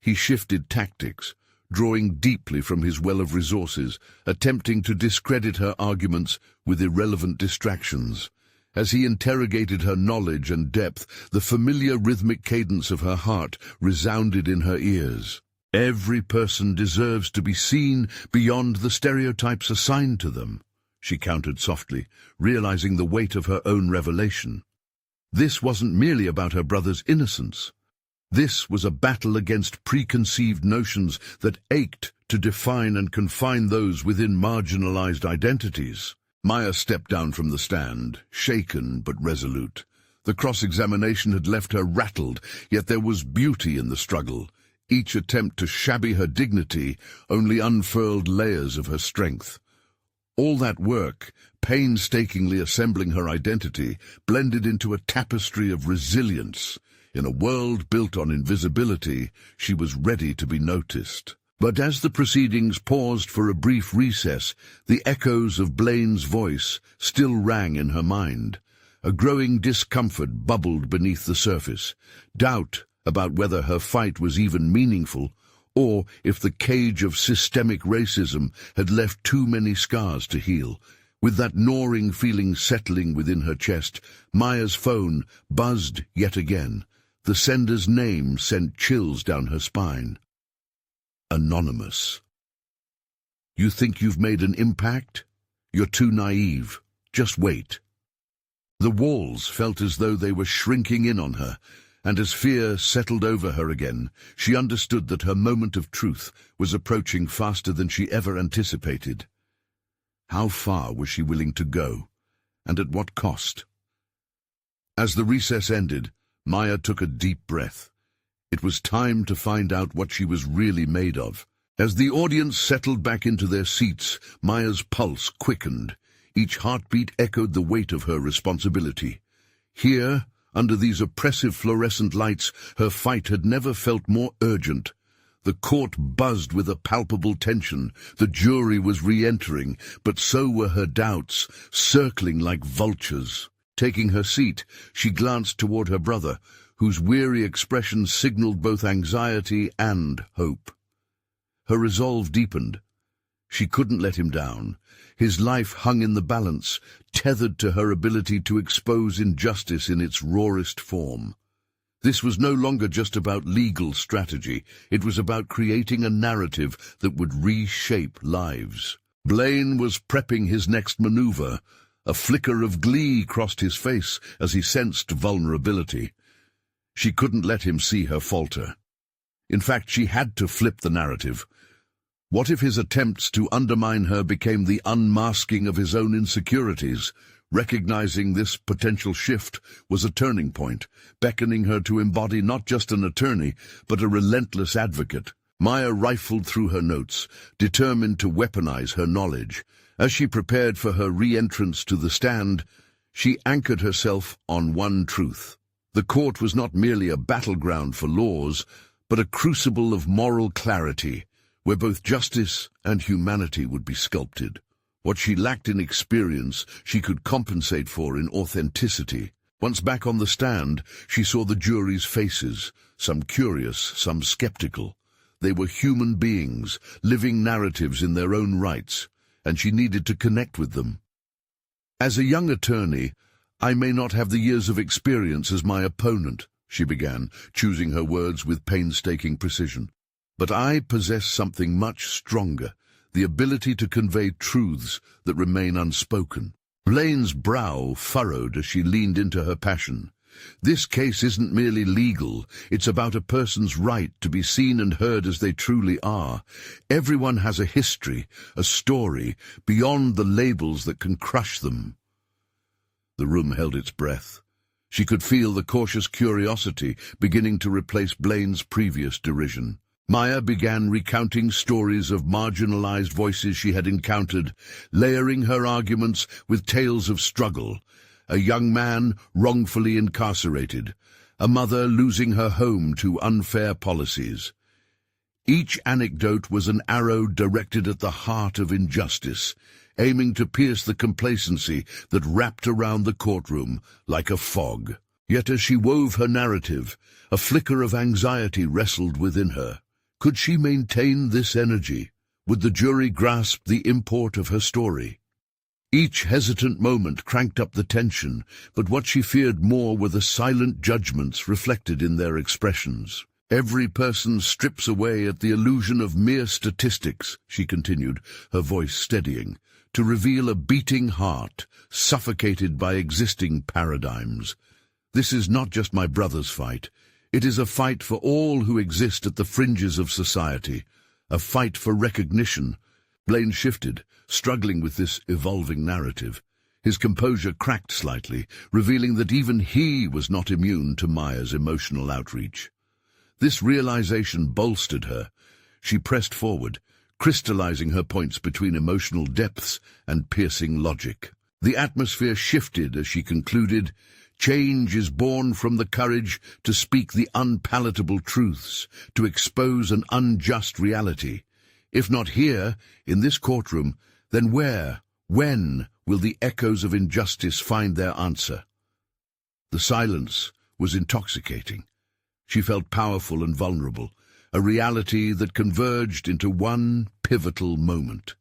He shifted tactics, drawing deeply from his well of resources, attempting to discredit her arguments with irrelevant distractions. As he interrogated her knowledge and depth, the familiar rhythmic cadence of her heart resounded in her ears. "Every person deserves to be seen beyond the stereotypes assigned to them," she countered softly, realizing the weight of her own revelation. This wasn't merely about her brother's innocence. This was a battle against preconceived notions that ached to define and confine those within marginalized identities. Maya stepped down from the stand, shaken but resolute. The cross-examination had left her rattled, yet there was beauty in the struggle. Each attempt to shabby her dignity only unfurled layers of her strength. All that work, painstakingly assembling her identity, blended into a tapestry of resilience. In a world built on invisibility, she was ready to be noticed. But as the proceedings paused for a brief recess, the echoes of Blaine's voice still rang in her mind. A growing discomfort bubbled beneath the surface, doubt about whether her fight was even meaningful, or if the cage of systemic racism had left too many scars to heal. With that gnawing feeling settling within her chest, Maya's phone buzzed yet again. The sender's name sent chills down her spine. Anonymous. "You think you've made an impact? You're too naive. Just wait." The walls felt as though they were shrinking in on her, and as fear settled over her again, she understood that her moment of truth was approaching faster than she ever anticipated. How far was she willing to go, and at what cost? As the recess ended, Maya took a deep breath. It was time to find out what she was really made of. As the audience settled back into their seats, Maya's pulse quickened. Each heartbeat echoed the weight of her responsibility. Here, under these oppressive fluorescent lights, her fight had never felt more urgent. The court buzzed with a palpable tension. The jury was re-entering, but so were her doubts, circling like vultures. Taking her seat, she glanced toward her brother, whose weary expression signaled both anxiety and hope. Her resolve deepened. She couldn't let him down. His life hung in the balance, tethered to her ability to expose injustice in its rawest form. This was no longer just about legal strategy. It was about creating a narrative that would reshape lives. Blaine was prepping his next maneuver. A flicker of glee crossed his face as he sensed vulnerability. She couldn't let him see her falter. In fact, she had to flip the narrative. What if his attempts to undermine her became the unmasking of his own insecurities? Recognizing this potential shift was a turning point, beckoning her to embody not just an attorney, but a relentless advocate. Maya rifled through her notes, determined to weaponize her knowledge. As she prepared for her re-entrance to the stand, she anchored herself on one truth. The court was not merely a battleground for laws, but a crucible of moral clarity, where both justice and humanity would be sculpted. What she lacked in experience, she could compensate for in authenticity. Once back on the stand, she saw the jury's faces, some curious, some skeptical. They were human beings, living narratives in their own rights, and she needed to connect with them. "As a young attorney, I may not have the years of experience as my opponent," she began, choosing her words with painstaking precision. "But I possess something much stronger, the ability to convey truths that remain unspoken." Blaine's brow furrowed as she leaned into her passion. "This case isn't merely legal, it's about a person's right to be seen and heard as they truly are. Everyone has a history, a story, beyond the labels that can crush them." The room held its breath. She could feel the cautious curiosity beginning to replace Blaine's previous derision. Maya began recounting stories of marginalized voices she had encountered, layering her arguments with tales of struggle. A young man wrongfully incarcerated, a mother losing her home to unfair policies. Each anecdote was an arrow directed at the heart of injustice, aiming to pierce the complacency that wrapped around the courtroom like a fog. Yet as she wove her narrative, a flicker of anxiety wrestled within her. Could she maintain this energy? Would the jury grasp the import of her story? Each hesitant moment cranked up the tension, but what she feared more were the silent judgments reflected in their expressions. "Every person strips away at the illusion of mere statistics," she continued, her voice steadying, "to reveal a beating heart, suffocated by existing paradigms. This is not just my brother's fight. It is a fight for all who exist at the fringes of society, a fight for recognition." Blaine shifted, struggling with this evolving narrative. His composure cracked slightly, revealing that even he was not immune to Maya's emotional outreach. This realization bolstered her. She pressed forward, crystallizing her points between emotional depths and piercing logic. The atmosphere shifted as she concluded, "Change is born from the courage to speak the unpalatable truths, to expose an unjust reality. If not here, in this courtroom, then where, when will the echoes of injustice find their answer?" The silence was intoxicating. She felt powerful and vulnerable, a reality that converged into one pivotal moment.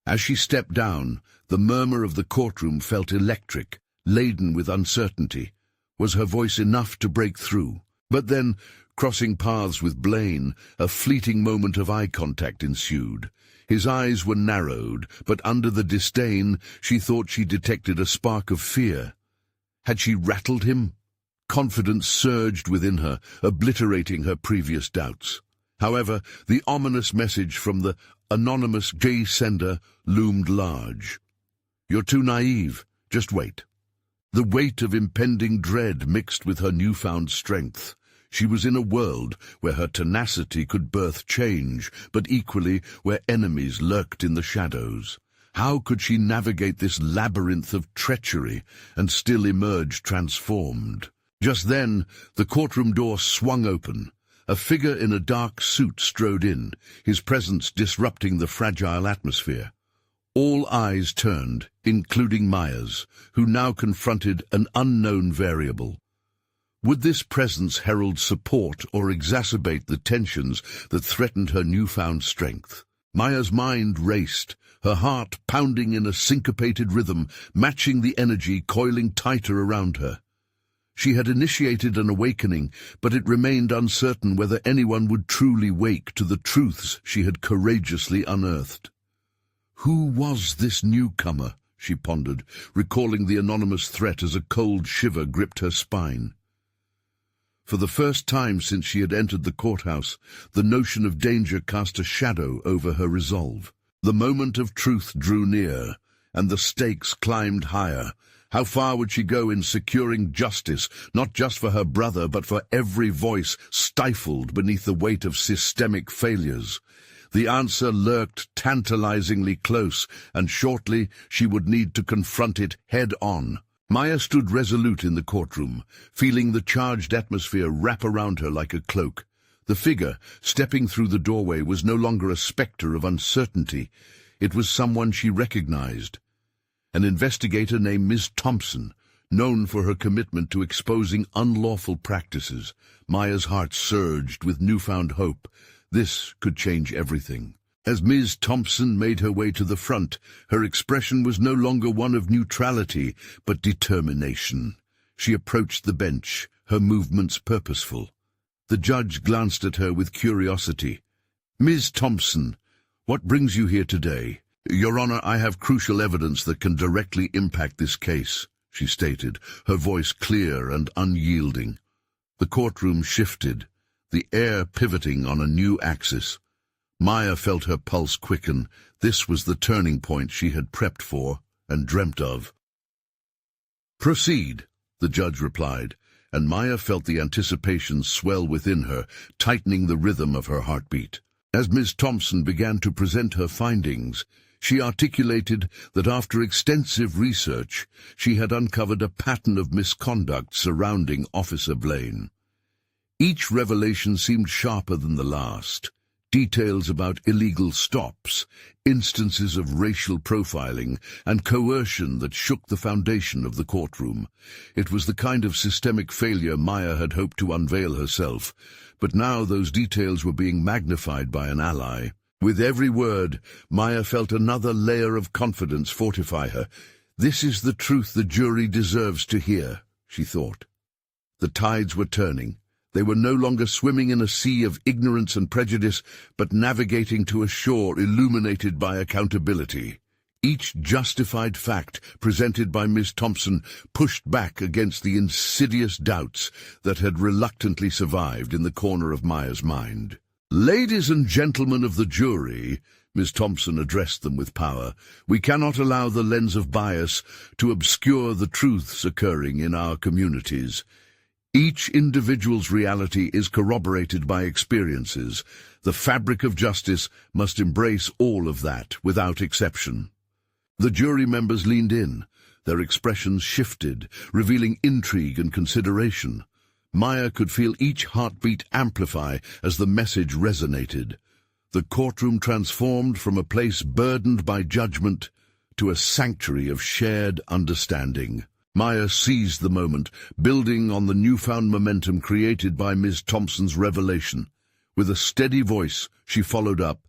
As she stepped down, the murmur of the courtroom felt electric, laden with uncertainty. Was her voice enough to break through? But then, crossing paths with Blaine, a fleeting moment of eye contact ensued. His eyes were narrowed, but under the disdain, she thought she detected a spark of fear. Had she rattled him? Confidence surged within her, obliterating her previous doubts. However, the ominous message from the anonymous J sender loomed large. "You're too naive. Just wait." The weight of impending dread mixed with her newfound strength. She was in a world where her tenacity could birth change, but equally where enemies lurked in the shadows. How could she navigate this labyrinth of treachery and still emerge transformed? Just then, the courtroom door swung open. A figure in a dark suit strode in, his presence disrupting the fragile atmosphere. All eyes turned, including Maya's, who now confronted an unknown variable. Would this presence herald support or exacerbate the tensions that threatened her newfound strength? Maya's mind raced, her heart pounding in a syncopated rhythm, matching the energy coiling tighter around her. She had initiated an awakening, but it remained uncertain whether anyone would truly wake to the truths she had courageously unearthed. Who was this newcomer? She pondered, recalling the anonymous threat as a cold shiver gripped her spine. For the first time since she had entered the courthouse, the notion of danger cast a shadow over her resolve. The moment of truth drew near, and the stakes climbed higher. How far would she go in securing justice, not just for her brother, but for every voice stifled beneath the weight of systemic failures? The answer lurked tantalizingly close, and shortly she would need to confront it head-on. Maya stood resolute in the courtroom, feeling the charged atmosphere wrap around her like a cloak. The figure, stepping through the doorway, was no longer a spectre of uncertainty. It was someone she recognized. An investigator named Ms. Thompson, Known for her commitment to exposing unlawful practices, Maya's heart surged with newfound hope. This could change everything. As Ms. Thompson made her way to the front, her expression was no longer one of neutrality, but determination. She approached the bench, her movements purposeful. The judge glanced at her with curiosity. "Ms. Thompson, what brings you here today?" "Your Honor, I have crucial evidence that can directly impact this case," she stated, her voice clear and unyielding. The courtroom shifted, the air pivoting on a new axis. Maya felt her pulse quicken. This was the turning point she had prepped for and dreamt of. "Proceed," the judge replied, and Maya felt the anticipation swell within her, tightening the rhythm of her heartbeat. As Ms. Thompson began to present her findings, she articulated that after extensive research, she had uncovered a pattern of misconduct surrounding Officer Blaine. Each revelation seemed sharper than the last. Details about illegal stops, instances of racial profiling, and coercion that shook the foundation of the courtroom. It was the kind of systemic failure Maya had hoped to unveil herself, but now those details were being magnified by an ally. With every word, Maya felt another layer of confidence fortify her. "This is the truth the jury deserves to hear," she thought. The tides were turning. They were no longer swimming in a sea of ignorance and prejudice, but navigating to a shore illuminated by accountability. Each justified fact presented by Ms. Thompson pushed back against the insidious doubts that had reluctantly survived in the corner of Maya's mind. "Ladies and gentlemen of the jury," Ms. Thompson addressed them with power, "we cannot allow the lens of bias to obscure the truths occurring in our communities. Each individual's reality is corroborated by experiences. The fabric of justice must embrace all of that, without exception." The jury members leaned in. Their expressions shifted, revealing intrigue and consideration. Maya could feel each heartbeat amplify as the message resonated. The courtroom transformed from a place burdened by judgment to a sanctuary of shared understanding. Maya seized the moment, building on the newfound momentum created by Ms. Thompson's revelation. With a steady voice, she followed up,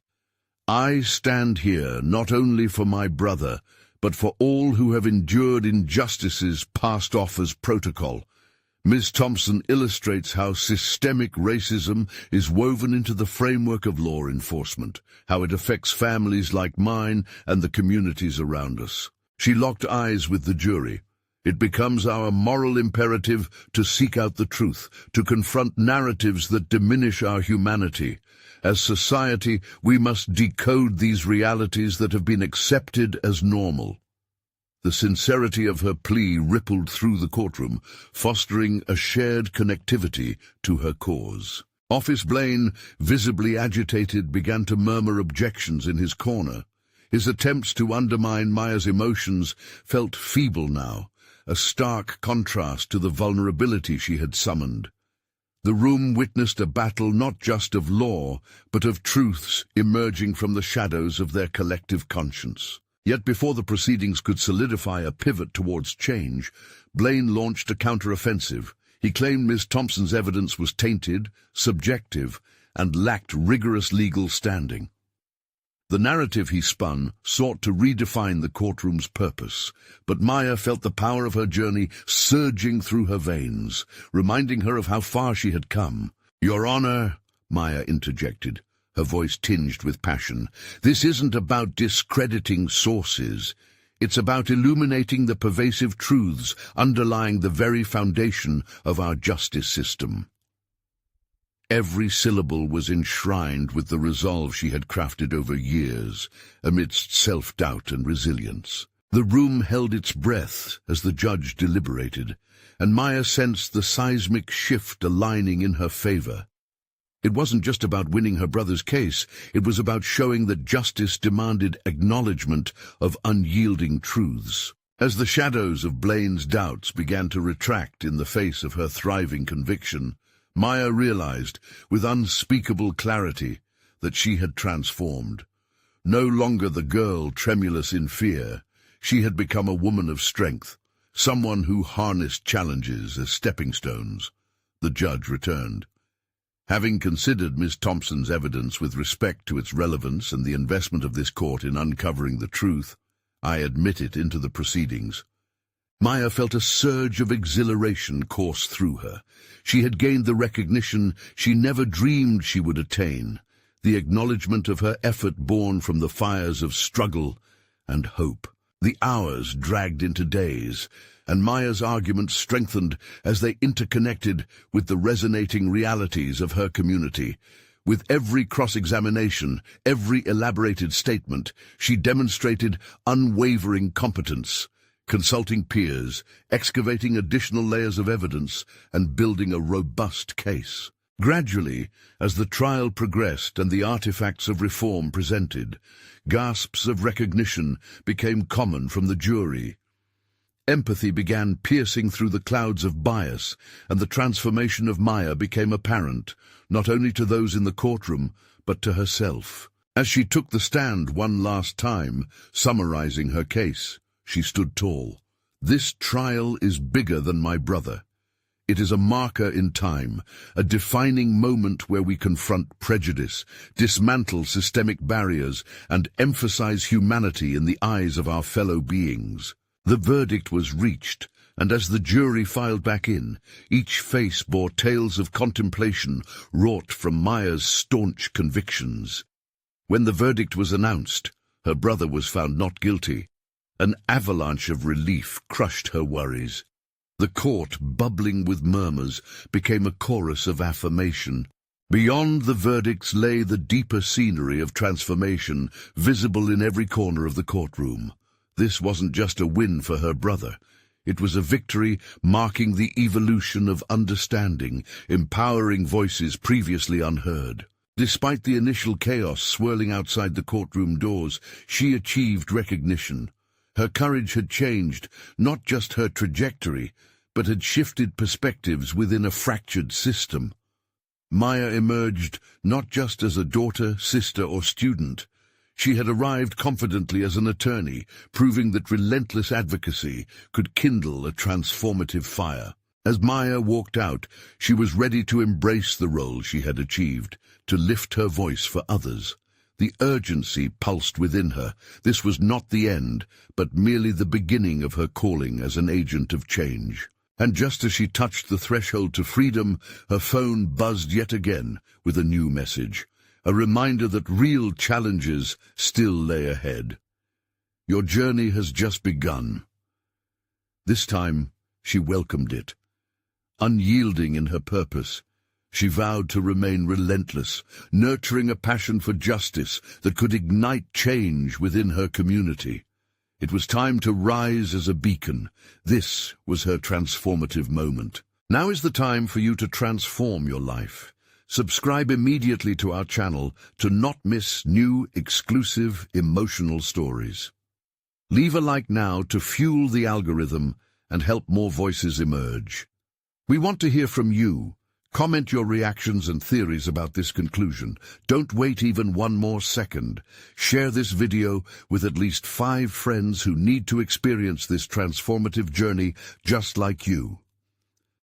"I stand here not only for my brother, but for all who have endured injustices passed off as protocol." Ms. Thompson illustrates how systemic racism is woven into the framework of law enforcement, how it affects families like mine and the communities around us. She locked eyes with the jury. "It becomes our moral imperative to seek out the truth, to confront narratives that diminish our humanity. As society, we must decode these realities that have been accepted as normal." The sincerity of her plea rippled through the courtroom, fostering a shared connectivity to her cause. Officer Blaine, visibly agitated, began to murmur objections in his corner. His attempts to undermine Maya's emotions felt feeble now, a stark contrast to the vulnerability she had summoned. The room witnessed a battle not just of law, but of truths emerging from the shadows of their collective conscience. Yet before the proceedings could solidify a pivot towards change, Blaine launched a counteroffensive. He claimed Ms. Thompson's evidence was tainted, subjective, and lacked rigorous legal standing. The narrative he spun sought to redefine the courtroom's purpose, but Maya felt the power of her journey surging through her veins, reminding her of how far she had come. "Your Honor," Maya interjected, her voice tinged with passion, "this isn't about discrediting sources. It's about illuminating the pervasive truths underlying the very foundation of our justice system." Every syllable was enshrined with the resolve she had crafted over years, amidst self-doubt and resilience. The room held its breath as the judge deliberated, and Maya sensed the seismic shift aligning in her favor. It wasn't just about winning her brother's case, it was about showing that justice demanded acknowledgement of unyielding truths. As the shadows of Blaine's doubts began to retract in the face of her thriving conviction, Maya realized, with unspeakable clarity, that she had transformed. No longer the girl tremulous in fear, she had become a woman of strength, someone who harnessed challenges as stepping stones. The judge returned. Having considered Miss Thompson's evidence with respect to its relevance and the investment of this court in uncovering the truth, I admit it into the proceedings. Maya felt a surge of exhilaration course through her. She had gained the recognition she never dreamed she would attain, the acknowledgement of her effort born from the fires of struggle and hope. The hours dragged into days, and Maya's arguments strengthened as they interconnected with the resonating realities of her community. With every cross-examination, every elaborated statement, she demonstrated unwavering competence, consulting peers, excavating additional layers of evidence, and building a robust case. Gradually, as the trial progressed and the artifacts of reform presented, gasps of recognition became common from the jury. Empathy began piercing through the clouds of bias, and the transformation of Maya became apparent, not only to those in the courtroom, but to herself. As she took the stand one last time, summarizing her case, she stood tall. "This trial is bigger than my brother. It is a marker in time, a defining moment where we confront prejudice, dismantle systemic barriers, and emphasize humanity in the eyes of our fellow beings." The verdict was reached, and as the jury filed back in, each face bore tales of contemplation wrought from Maya's staunch convictions. When the verdict was announced, her brother was found not guilty. An avalanche of relief crushed her worries. The court, bubbling with murmurs, became a chorus of affirmation. Beyond the verdicts lay the deeper scenery of transformation, visible in every corner of the courtroom. This wasn't just a win for her brother. It was a victory marking the evolution of understanding, empowering voices previously unheard. Despite the initial chaos swirling outside the courtroom doors, she achieved recognition. Her courage had changed not just her trajectory, but had shifted perspectives within a fractured system. Maya emerged not just as a daughter, sister, or student. She had arrived confidently as an attorney, proving that relentless advocacy could kindle a transformative fire. As Maya walked out, she was ready to embrace the role she had achieved, to lift her voice for others. The urgency pulsed within her. This was not the end, but merely the beginning of her calling as an agent of change. And just as she touched the threshold to freedom, her phone buzzed yet again with a new message. A reminder that real challenges still lay ahead. Your journey has just begun. This time, she welcomed it. Unyielding in her purpose, she vowed to remain relentless, nurturing a passion for justice that could ignite change within her community. It was time to rise as a beacon. This was her transformative moment. Now is the time for you to transform your life. Subscribe immediately to our channel to not miss new, exclusive, emotional stories. Leave a like now to fuel the algorithm and help more voices emerge. We want to hear from you. Comment your reactions and theories about this conclusion. Don't wait even one more second. Share this video with at least 5 friends who need to experience this transformative journey just like you.